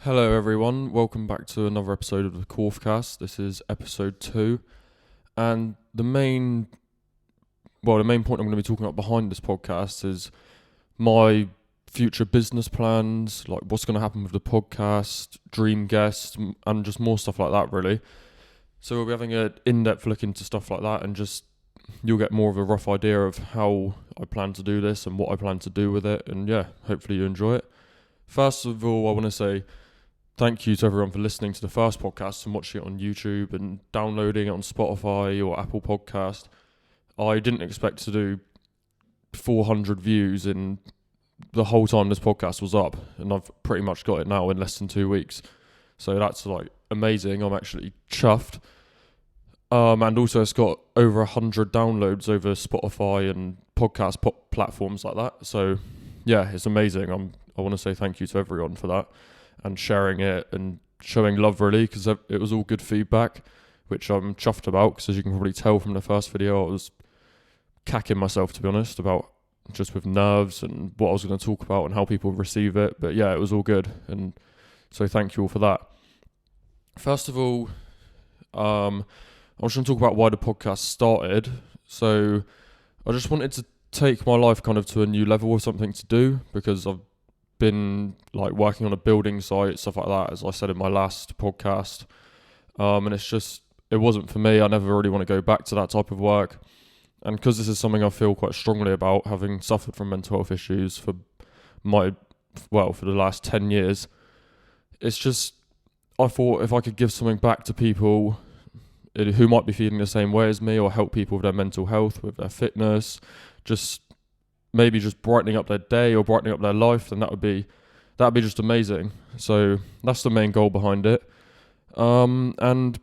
Hello everyone, welcome back to another episode of the Korfcast. This is episode 2, and the main point I'm going to be talking about behind this podcast is my future business plans, like what's going to happen with the podcast, dream guests, and just more stuff like that really. So we'll be having an in-depth look into stuff like that, and just you'll get more of a rough idea of how I plan to do this and what I plan to do with it, and yeah, hopefully you enjoy it. First of all, I want to say thank you to everyone for listening to the first podcast and watching it on YouTube and downloading it on Spotify or Apple Podcast. I didn't expect to do 400 views in the whole time this podcast was up, and I've pretty much got it now in less than 2 weeks. So that's like amazing. I'm actually chuffed. And also it's got over 100 downloads over Spotify and podcast platforms like that. So yeah, it's amazing. I want to say thank you to everyone for that and sharing it and showing love really, because it was all good feedback, which I'm chuffed about, because as you can probably tell from the first video, I was cacking myself, to be honest, about just with nerves and what I was going to talk about and how people receive it. But yeah, it was all good, and so thank you all for that. First of all, I was going to talk about why the podcast started. So I just wanted to take my life kind of to a new level of something to do, because I've been like working on a building site, stuff like that, as I said in my last podcast, and it wasn't for me. I never really want to go back to that type of work, and because this is something I feel quite strongly about, having suffered from mental health issues for the last 10 years, it's just, I thought if I could give something back to people who might be feeling the same way as me, or help people with their mental health, with their fitness, maybe just brightening up their day or brightening up their life, then that'd be just amazing. So that's the main goal behind it. And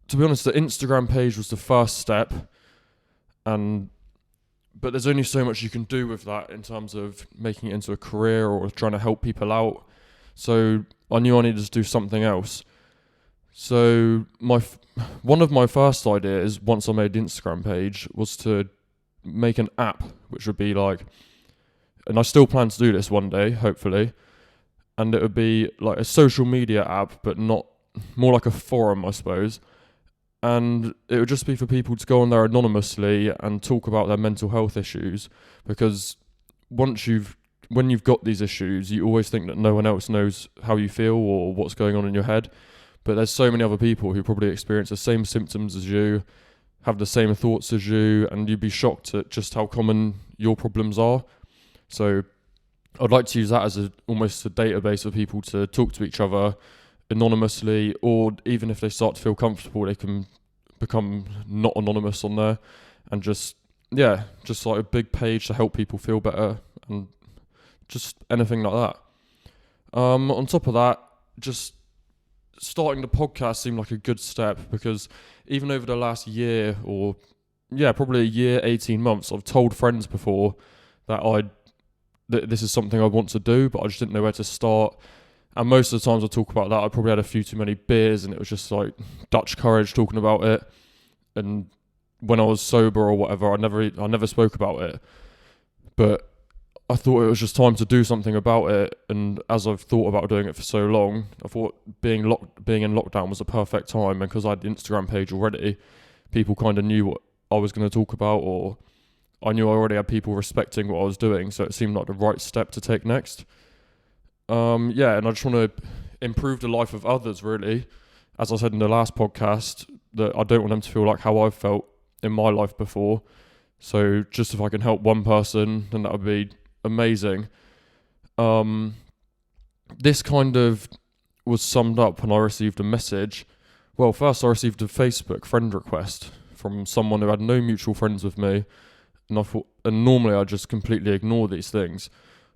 to be honest, the Instagram page was the first step, but there's only so much you can do with that in terms of making it into a career or trying to help people out. So I knew I needed to do something else. So one of my first ideas, once I made the Instagram page, was to make an app, which would be like, and I still plan to do this one day, hopefully, and it would be like a social media app, but not, more like a forum, I suppose, and it would just be for people to go on there anonymously and talk about their mental health issues, because when you've got these issues, you always think that no one else knows how you feel or what's going on in your head, but there's so many other people who probably experience the same symptoms as you, have the same thoughts as you, and you'd be shocked at just how common your problems are. So I'd like to use that as almost a database for people to talk to each other anonymously, or even if they start to feel comfortable, they can become not anonymous on there, and just like a big page to help people feel better, and just anything like that. On top of that, just starting the podcast seemed like a good step, because even over the last year, or probably a year, 18 months, I've told friends before that this is something I want to do, but I just didn't know where to start. And most of the times I talk about that, I probably had a few too many beers, and it was just like Dutch courage talking about it. And when I was sober or whatever, I never spoke about it. But I thought it was just time to do something about it, and as I've thought about doing it for so long, I thought being in lockdown was a perfect time, and because I had the Instagram page already, people kind of knew what I was going to talk about, or I knew I already had people respecting what I was doing, so it seemed like the right step to take next. And I just want to improve the life of others, really. As I said in the last podcast, that I don't want them to feel like how I've felt in my life before. So just if I can help one person, then that would be amazing. This kind of was summed up when I received a message. Well, first I received a Facebook friend request from someone who had no mutual friends with me, and normally I just completely ignore these things,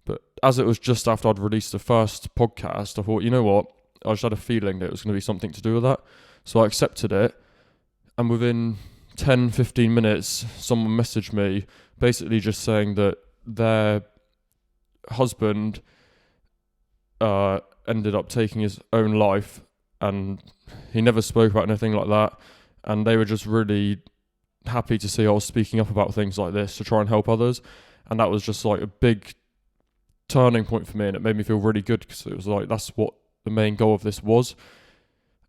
but as it was just after I'd released the first podcast, I thought, you know what, I just had a feeling that it was going to be something to do with that, so I accepted it. And within 10-15 minutes, someone messaged me basically just saying that their husband ended up taking his own life, and he never spoke about anything like that, and they were just really happy to see I was speaking up about things like this to try and help others. And that was just like a big turning point for me, and it made me feel really good, because it was like, that's what the main goal of this was.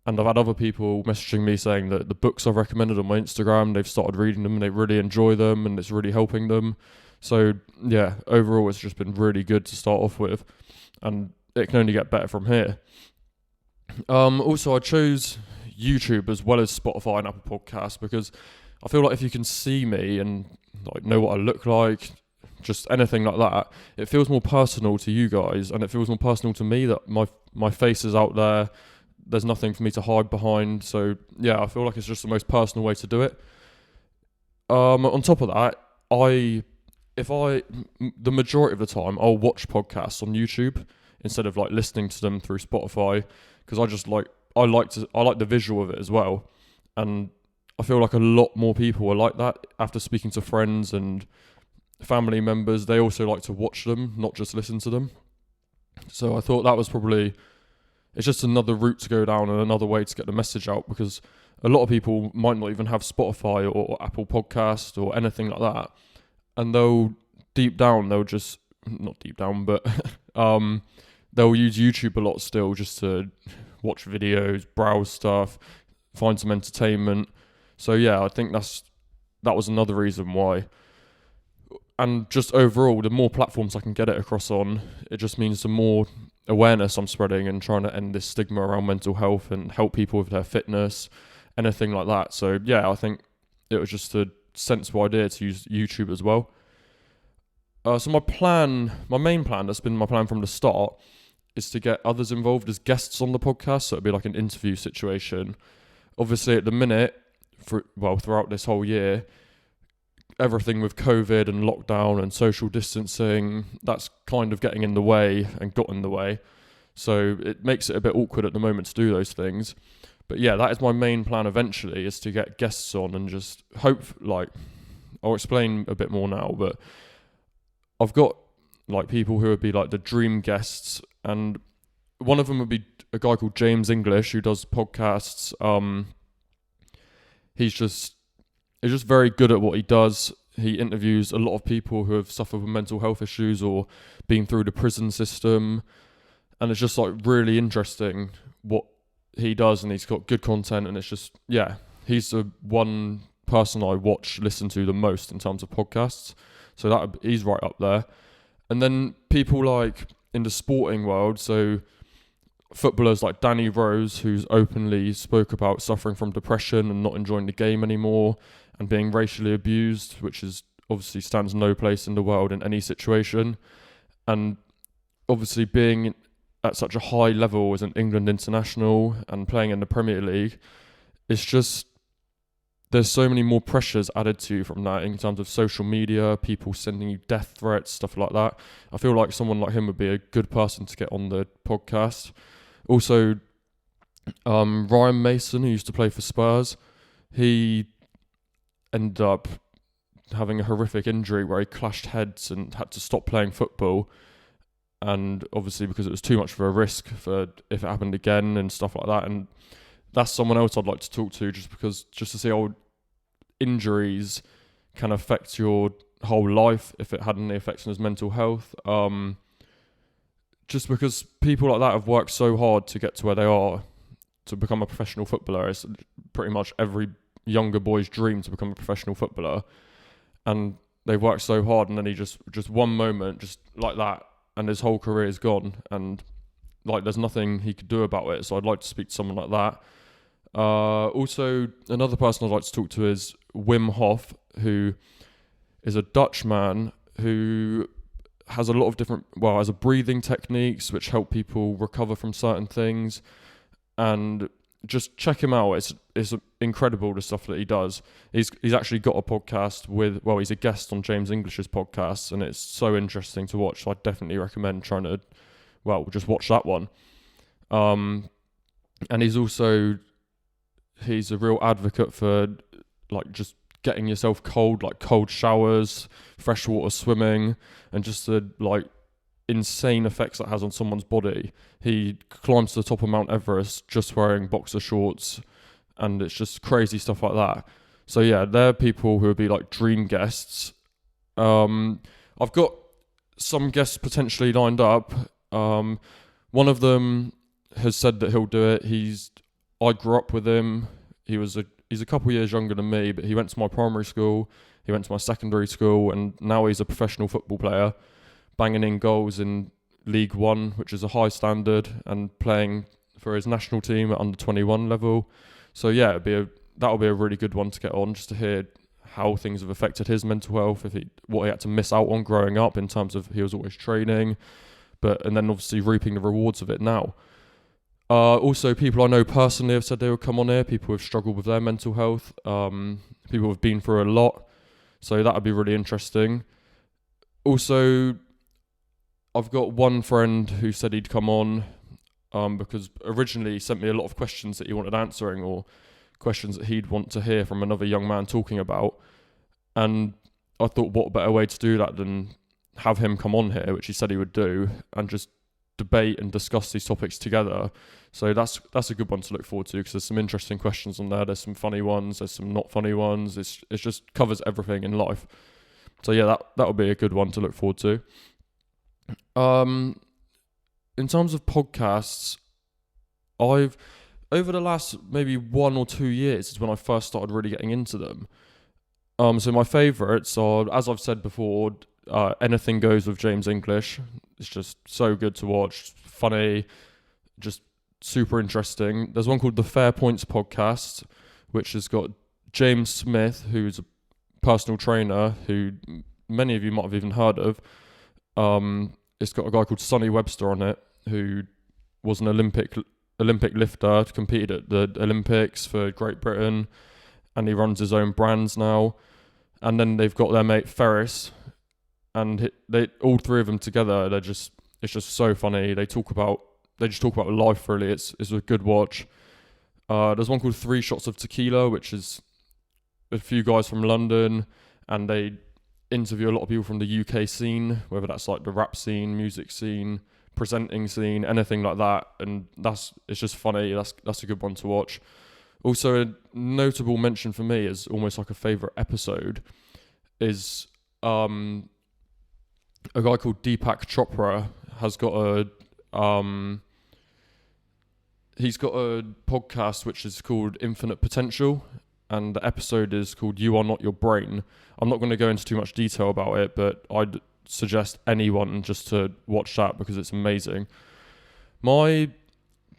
And I've had other people messaging me saying that the books I've recommended on my Instagram, they've started reading them and they really enjoy them and it's really helping them. So yeah, overall it's just been really good to start off with, and it can only get better from here. Also, I chose YouTube as well as Spotify and Apple Podcasts because I feel like if you can see me and like know what I look like, just anything like that, it feels more personal to you guys, and it feels more personal to me that my face is out there. There's nothing for me to hide behind. So yeah, I feel like it's just the most personal way to do it. On top of that, the majority of the time I'll watch podcasts on YouTube instead of like listening to them through Spotify, because I like the visual of it as well, and I feel like a lot more people are like that. After speaking to friends and family members, they also like to watch them, not just listen to them. So I thought that was probably, it's just another route to go down and another way to get the message out, because a lot of people might not even have Spotify or Apple Podcast or anything like that, and they'll use YouTube a lot still, just to watch videos, browse stuff, find some entertainment. So yeah, I think that was another reason why. And just overall, the more platforms I can get it across on, it just means the more awareness I'm spreading and trying to end this stigma around mental health and help people with their fitness, anything like that. So yeah, I think it was just a sensible idea to use YouTube as well. So my main plan, that's been my plan from the start, is to get others involved as guests on the podcast. So it'd be like an interview situation. Obviously, at the minute, throughout this whole year, everything with COVID and lockdown and social distancing, that's kind of getting in the way and got in the way. So it makes it a bit awkward at the moment to do those things. But yeah, that is my main plan eventually, is to get guests on and just I'll explain a bit more now, but I've got like people who would be like the dream guests, and one of them would be a guy called James English who does podcasts. He's just very good at what he does. He interviews a lot of people who have suffered with mental health issues or been through the prison system, and it's just like really interesting what he does, and he's got good content, and it's just, yeah, he's the one person I listen to the most in terms of podcasts. So he's right up there. And then people like in the sporting world, so footballers like Danny Rose, who's openly spoke about suffering from depression and not enjoying the game anymore and being racially abused, which is obviously stands no place in the world in any situation. And obviously being at such a high level as an England international and playing in the Premier League, it's just, there's so many more pressures added to you from that in terms of social media, people sending you death threats, stuff like that. I feel like someone like him would be a good person to get on the podcast. Also, Ryan Mason, who used to play for Spurs, he ended up having a horrific injury where he clashed heads and had to stop playing football. And obviously because it was too much of a risk for if it happened again and stuff like that. And that's someone else I'd like to talk to, just to see how injuries can affect your whole life if it had any effects on his mental health. Just because people like that have worked so hard to get to where they are, to become a professional footballer. It's pretty much every younger boy's dream to become a professional footballer. And they've worked so hard, and then he just one moment, just like that, and his whole career is gone. And like there's nothing he could do about it. So I'd like to speak to someone like that. Also, another person I'd like to talk to is Wim Hof, who is a Dutch man who has a lot of has a breathing techniques which help people recover from certain things. And just check him out. It's incredible, the stuff that he does. He's actually got a podcast he's a guest on James English's podcast, and it's so interesting to watch. So I definitely recommend trying to, just watch that one. And he's a real advocate for like just getting yourself cold, like cold showers, freshwater swimming, and just the like insane effects that has on someone's body. He climbs to the top of Mount Everest just wearing boxer shorts, and it's just crazy stuff like that. So yeah, they're people who would be like dream guests. I've got some guests potentially lined up. One of them has said that he'll do it. I grew up with him. He's a couple years younger than me, but he went to my primary school, he went to my secondary school, and now he's a professional football player, banging in goals in League One, which is a high standard, and playing for his national team at under 21 level. So yeah, that'll be a really good one to get on, just to hear how things have affected his mental health, what he had to miss out on growing up in terms of he was always training, and then obviously reaping the rewards of it now. Also, people I know personally have said they would come on here, people who've struggled with their mental health, people who've been through a lot, so that would be really interesting. Also, I've got one friend who said he'd come on, because originally he sent me a lot of questions that he wanted answering, or questions that he'd want to hear from another young man talking about, and I thought, what better way to do that than have him come on here, which he said he would do, and just debate and discuss these topics together. So that's a good one to look forward to, because there's some interesting questions on there. There's some funny ones, there's some not funny ones. It just covers everything in life. So yeah, that'll be a good one to look forward to. In terms of podcasts, I've over the last maybe 1 or 2 years is when I first started really getting into them. So my favourites are, as I've said before, Anything Goes with James English. It's just so good to watch, funny, just super interesting. There's one called The Fair Points Podcast, which has got James Smith, who's a personal trainer, who many of you might have even heard of. It's got a guy called Sonny Webster on it, who was an Olympic lifter, competed at the Olympics for Great Britain, and he runs his own brands now. And then they've got their mate Ferris, and all three of them together, it's just so funny. They just talk about life, really. It's a good watch. There's one called 3 Shots of Tequila, which is a few guys from London, and they interview a lot of people from the UK scene, whether that's like the rap scene, music scene, presenting scene, anything like that, and it's just funny. That's a good one to watch. Also, a notable mention for me is almost like a favourite episode is a guy called Deepak Chopra he's got a podcast which is called Infinite Potential, and the episode is called You Are Not Your Brain. I'm not going to go into too much detail about it, but I'd suggest anyone just to watch that because it's amazing. In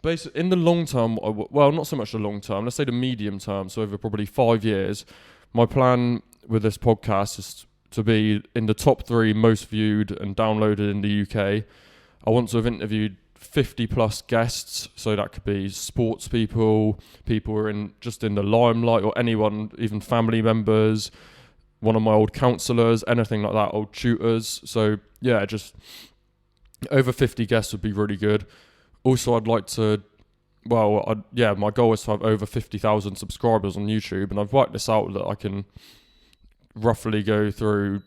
the long term, well, not so much the long term, let's say the medium term, so over probably 5 years, my plan with this podcast is to be in the top 3 most viewed and downloaded in the UK. I want to have interviewed 50 plus guests, so that could be sports people who are in the limelight, or anyone, even family members, one of my old counsellors, anything like that, old tutors. So yeah, just over 50 guests would be really good. Also, I'd like to, my goal is to have over 50,000 subscribers on YouTube, and I've worked this out that I can roughly go through,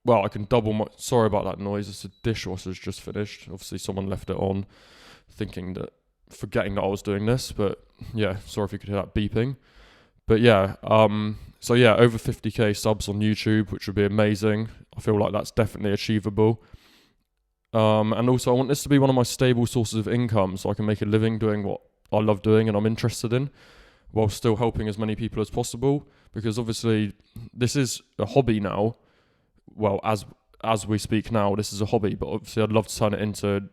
I can double my, sorry about that noise, it's a dishwasher's just finished. Obviously someone left it on, forgetting that I was doing this, but yeah, sorry if you could hear that beeping. But yeah, over 50k subs on YouTube, which would be amazing. I feel like that's definitely achievable. And also I want this to be one of my stable sources of income, so I can make a living doing what I love doing and I'm interested in, while still helping as many people as possible, because obviously this is a hobby now. Well, as we speak now, this is a hobby, but obviously I'd love to turn it into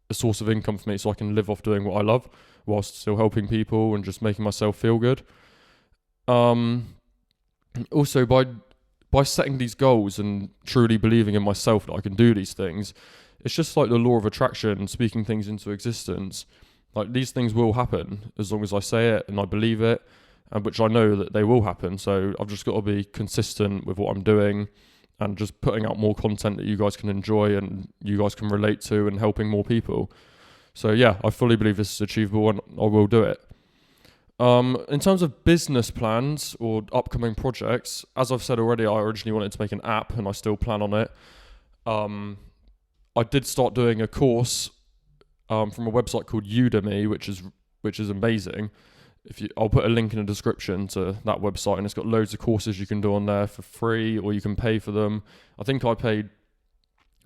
a source of income for me, so I can live off doing what I love whilst still helping people and just making myself feel good. Also, by setting these goals and truly believing in myself that I can do these things, it's just like the law of attraction, speaking things into existence. Like, these things will happen as long as I say it and I believe it, and which I know that they will happen. So I've just got to be consistent with what I'm doing and just putting out more content that you guys can enjoy and you guys can relate to, and helping more people. So yeah, I fully believe this is achievable and I will do it. In terms of business plans or upcoming projects, as I've said already, I originally wanted to make an app and I still plan on it. I did start doing a course from a website called Udemy, which is amazing. I'll put a link in the description to that website, and it's got loads of courses you can do on there for free, or you can pay for them. I think I paid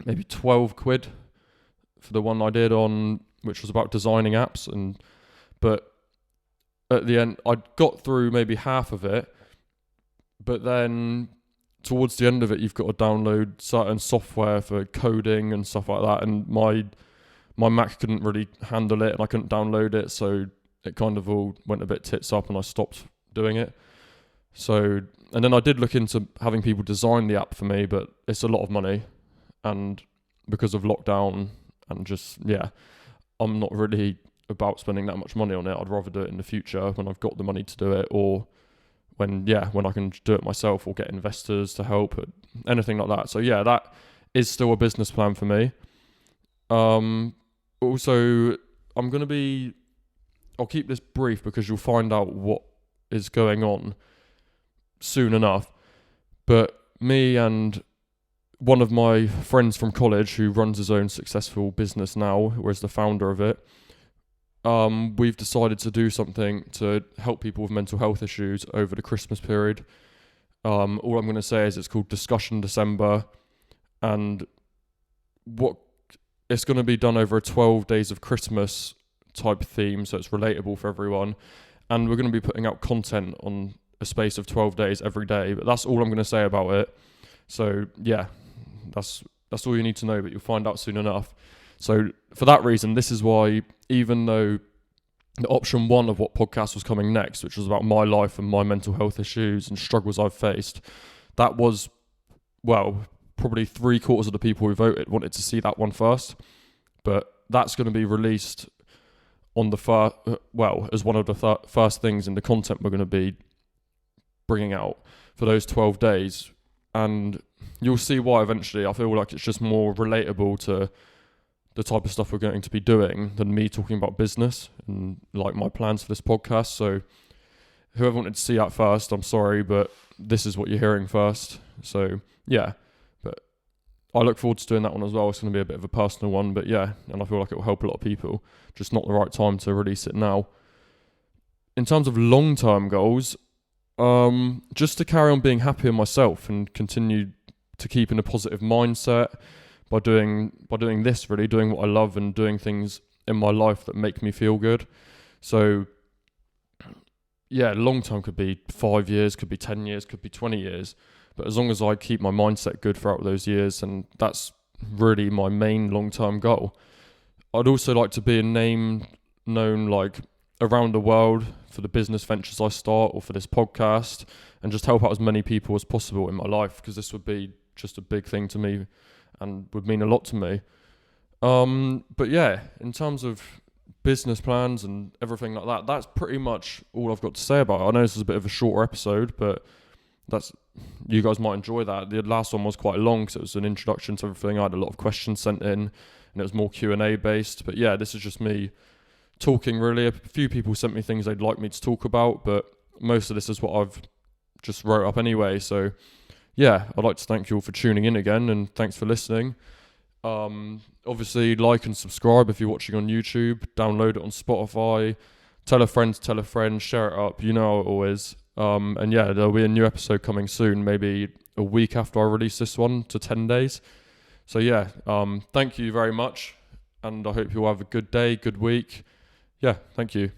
maybe 12 quid for the one I did on which was about designing apps, but at the end I got through maybe half of it, but then towards the end of it you've got to download certain software for coding and stuff like that, and my Mac couldn't really handle it and I couldn't download it, so it kind of all went a bit tits up and I stopped doing it. So, and then I did look into having people design the app for me, but it's a lot of money, and because of lockdown and just, yeah, I'm not really about spending that much money on it. I'd rather do it in the future when I've got the money to do it, or when I can do it myself, or get investors to help, anything like that. So yeah, that is still a business plan for me. Also, I'll keep this brief because you'll find out what is going on soon enough. But me and one of my friends from college, who runs his own successful business now, or is the founder of it, we've decided to do something to help people with mental health issues over the Christmas period. All I'm going to say is it's called Discussion December, and it's going to be done over a 12 days of Christmas type theme, so it's relatable for everyone. And we're going to be putting out content on a space of 12 days every day, but that's all I'm going to say about it. So yeah, that's all you need to know, but you'll find out soon enough. So for that reason, this is why, even though the option one of what podcast was coming next, which was about my life and my mental health issues and struggles I've faced, that was, well, probably 3/4 of the people who voted wanted to see that one first. But that's going to be released on the as one of the first things in the content we're going to be bringing out for those 12 days. And you'll see why eventually. I feel like it's just more relatable to the type of stuff we're going to be doing than me talking about business and like my plans for this podcast. So whoever wanted to see that first, I'm sorry, but this is what you're hearing first. So yeah, but I look forward to doing that one as well. It's going to be a bit of a personal one, but yeah, and I feel like it will help a lot of people. Just not the right time to release it now. In terms of long-term goals, just to carry on being happy in myself and continue to keep in a positive mindset by doing this, really doing what I love and doing things in my life that make me feel good. So yeah, long term could be 5 years, could be 10 years, could be 20 years. But as long as I keep my mindset good throughout those years, and that's really my main long-term goal. I'd also like to be a name known like around the world for the business ventures I start or for this podcast, and just help out as many people as possible in my life, because this would be just a big thing to me and would mean a lot to me. But yeah, in terms of business plans and everything like that, that's pretty much all I've got to say about it. I know this is a bit of a shorter episode, but you guys might enjoy that. The last one was quite long because it was an introduction to everything. I had a lot of questions sent in and it was more Q&A based. But yeah, this is just me talking really. A few people sent me things they'd like me to talk about, but most of this is what I've just wrote up anyway. So yeah, I'd like to thank you all for tuning in again, and thanks for listening. Obviously, like and subscribe if you're watching on YouTube. Download it on Spotify. Tell a friend, share it up. You know how it always. And yeah, there'll be a new episode coming soon, maybe a week after I release this one to 10 days. So yeah, thank you very much, and I hope you all have a good day, good week. Yeah, thank you.